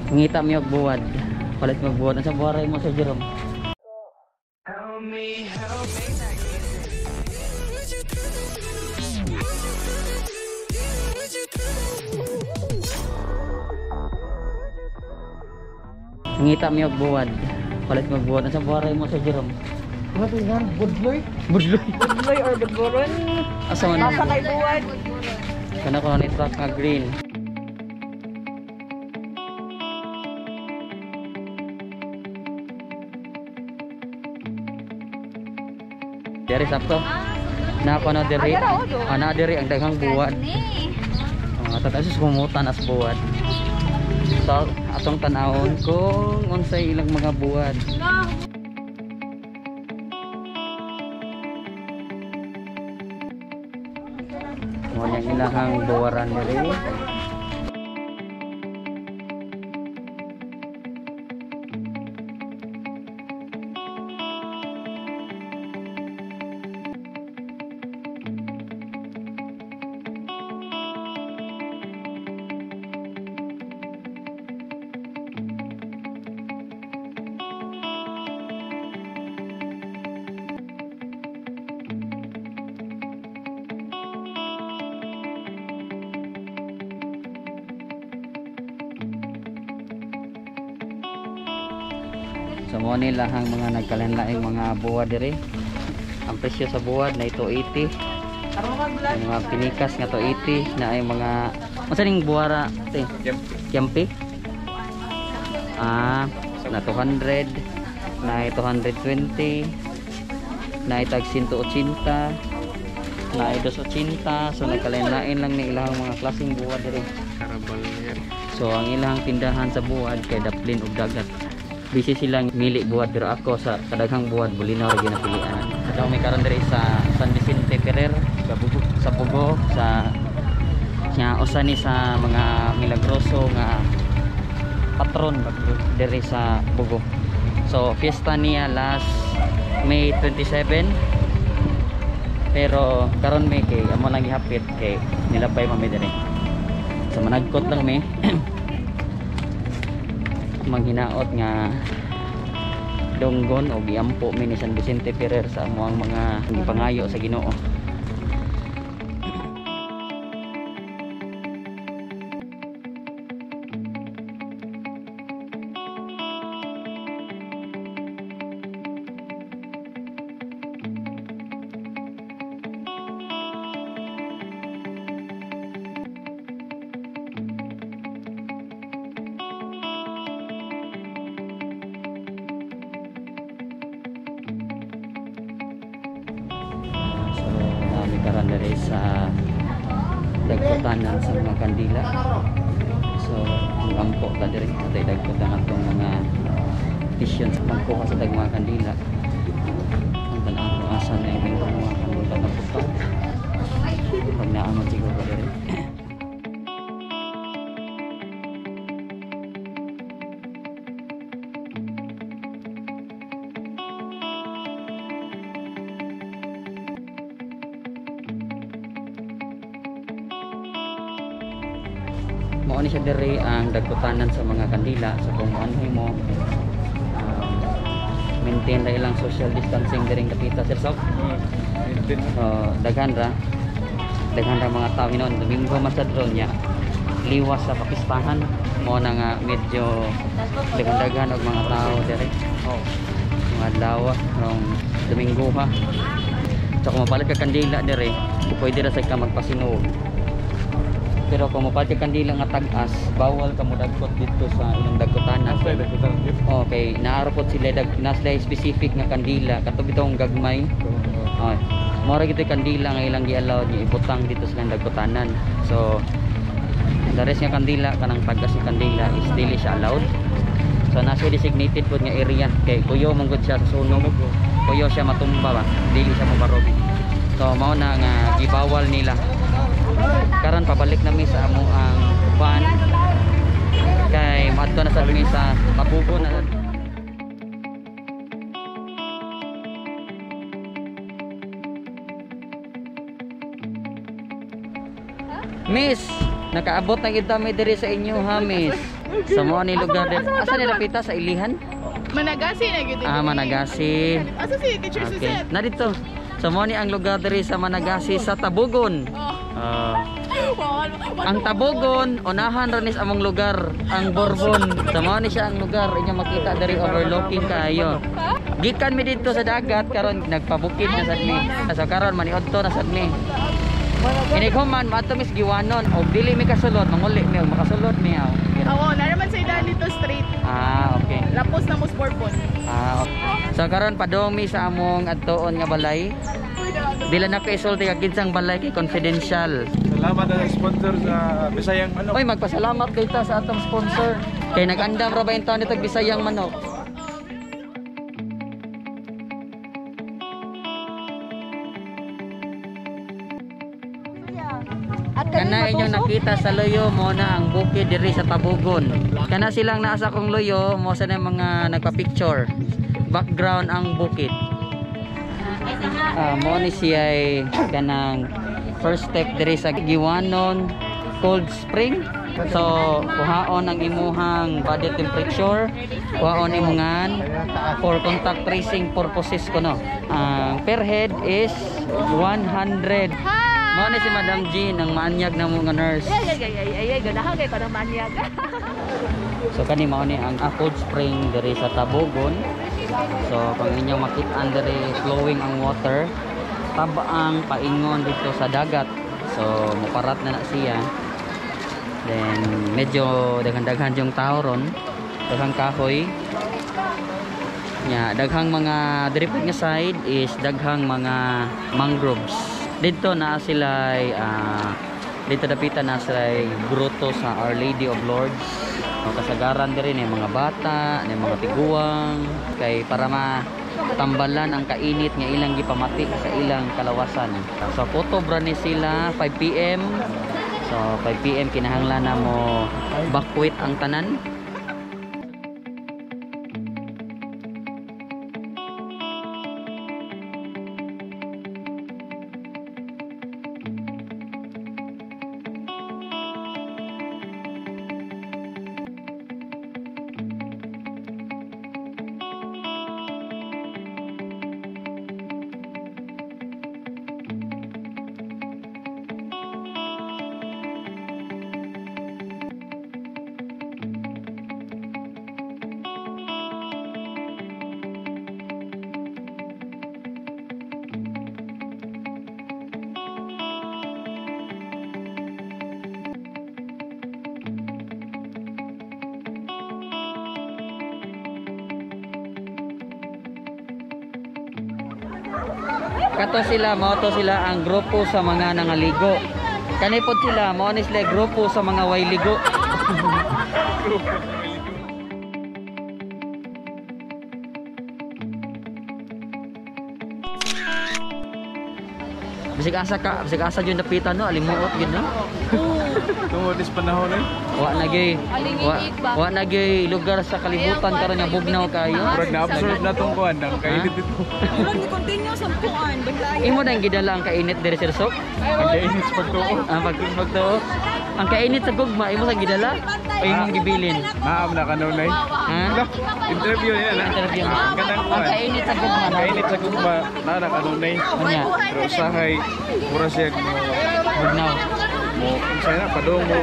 Ngita mi og buwad. Palit mo buwad sa buwaray mo sa Jerome. Ngita mi og buwad. Palit mo buwad sa buwaray mo sa Jerome. Ano yan? Budloy? Budloy. Budloy or budburon? Asa man? Nasa kay buwan. Kana ko ni truck nga green. Dari sakto. Na ko na diri. Ana diri ang daghang buwad. Atat asus kumutan as buwad. So atong tanawon kung unsay ilang mga buwad. Mo yang ilahang buwaran diri. So mo ni lahang mga nagkalanlaing mga buwad diri. Ang presyo sa buwad na ito 80. Ang mga pinikas nga to 80 na ay mga unsa ning buwara te? Kiampi. Na 200, na 220, na itag 180, na 280. So nagkalanlain lang ni ilang mga klaseng buwad diri. Karabal yan. So ang ilang tindahan sa buwad kay daplin ug dagat. Bisi silang mili buwad pero ako sa kadaghang buwad bulinaw ra ginapilian. Sa may karon diri sa San Vicente Ferrer, sa Bugo, sa usa ni sa mga milagroso nga patron diri sa Bugo. So fiesta niya last May 27. Pero karon may kay amo lang gihapit kay nilabay mami diri. So managkot lang mi. Manghinaot nga donggon o giampo mi ni San Vicente Ferrer sa amoang mga pangayo sa Ginoo. Karan dari sa dagkutanan sa mga kandila. So ngampo ta diri atay dagkutan atong mga vision sa pagkuha sa mga kandila. Ang tanang asa na yung mga kandila na puto. Pag naamon siguro diri. Mao ni siya diri ang dagkutanan sa mga kandila. So kung ano mo maintain ra ilang social distancing diri kapita sir Sok. Daghan ra mga tao hinon Domingo masadron niya liwas sa papistahan mo na nga medyo daghan og mga tao diri. Mga adlaw rong Domingo ha. So kung mapalit ka kandila diri pwede ra sa ka magpasinog. Pero kung mapati kandila nga tag-as, bawal ka mo dagkot dito sa ilang dagkotanan. Okay, naarapot sila nasla specific nga kandila katong bitong gagmay. Mora gito kandila nga ilang gi-allow niya ibutang dito sa ilang dagkotanan. So the rest nga kandila kanang tag-as nga kandila is dili siya allowed. So nasa designated pod nga area kay kuyo mong gud siya sa sunog. Kuyo siya matumba ba, dili siya mabarog. So mao na nga gibawal nila. Karon pabalik na mi sa amo ang uban kay madto na sa mi sa Mabugo na. Miss, nakaabot na kita mi diri sa inyo ha, miss. Sa mo ni lugar din. Asa nila pita sa Ilihan? Managasi na gyud. Managasi. Asa si Teacher Okay. Suzette? Na dito. Sa mo ni ang lugar diri sa Managasi sa Tabugon. Ang Tabugon, unahan ranis among lugar, ang Borbon. Sa mo ni siya ang lugar, inyo makita diri overlooking kaayo. Gikan mi dito sa dagat karon nagpabukid na sad mi. So karon maniudto na sad mi. Inighuman maadto mis giwanon og dili mi kasulod, manguli mi og makasulod mi aw. Oo, naraman sa ilan dito straight. Okay. Lapos na mo Borbon. Okay. So karon padong mi sa among adtoon nga balay. Dila na kay isulti kag kinsang balay kay confidential. Salamat sa sponsor sa Bisayang Manok. Oy, magpasalamat kay ta sa atong sponsor. Kay nag-andam ra ba yung taon nitong Bisayang Manok. Kana inyong nakita sa loyo mo na ang bukid diri sa Tabugon. Kana silang naasa kong loyo mo sa mga nagpa-picture. Background ang bukid. Mo ni siya ay kanang first step diri sa Giwanon Cold Spring. So kuhaon ang imuhang body temperature, kuhaon imungan for contact tracing purposes kuno. Ang per head is 100. Mo ni si Madam Jean ang maanyag na mga nurse. Ay, ganahan kay para manyag. So kani mao ni ang cold spring diri sa Tabugon. So kung inyong makita diri flowing ang water, tabaang paingon dito sa dagat. So muparat na siya. Then medyo daghan-daghan yung tao ron, daghang kahoy. Nya daghang mga diri nga side is daghang mga mangroves. Dito na sila dito dapitan na sila gruto sa Our Lady of Lourdes. Kasagaran diri ni mga bata, ni mga tiguang kay para matambalan ang kainit nga ilang gipamati sa ilang kalawasan. So kutob ra ni sila 5 PM. So 5 PM kinahanglan na mo bakwit ang tanan. Kato sila, mao to sila ang grupo sa mga nangaligo. Kanipod sila, mao ni sila grupo sa mga wayligo. Bisig asa jud napitan no, alimuot gid no. Tungod is panahon eh. Wa na gyud lugar sa kalibutan karon nga bugnaw kayo. Murag na-absorb na tong kuan ang kainit dito. Murag ni continue sa kuan, baglayan. Imo nang gidala ang kainit diri sa Sok? Ang kainit sa pagtuo. Pagtuo. Ang kainit sa gugma imo sa gidala o imong gibilin? Maam na kanunay. Ha? Interview yan na. Interview. Kanang Ang kuan. kainit sa gugma. Kainit sa gugma na kanunay. Unya, Pero usahay mura siya bugnaw. mo unsay na padong mo.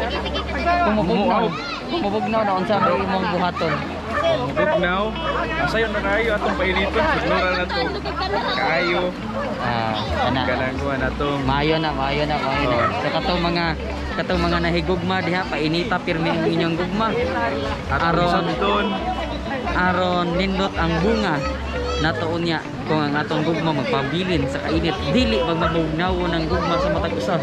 Kumubugnaw na unsa may imong buhaton. Bugnaw. Sayon na kayo atong painiton. Signora na to. Kayo. Kana. Kanang kuan ato. Maayo na. So katong mga nahigugma diha painita pirmi ang inyong gugma. Aron nindot ang bunga natoon niya kung ang atong gugma magpabilin sa kainit dili magmabugnaw ng gugma sa matag usa.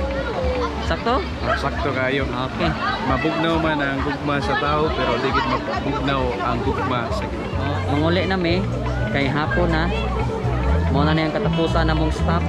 Sakto? Sakto kayo. Okay. Mabugnaw man ang gugma sa tao pero digit mabugnaw ang gugma sa Ginoo. Manguli na mi kay hapon na. Mo na ang katapusan namong stop.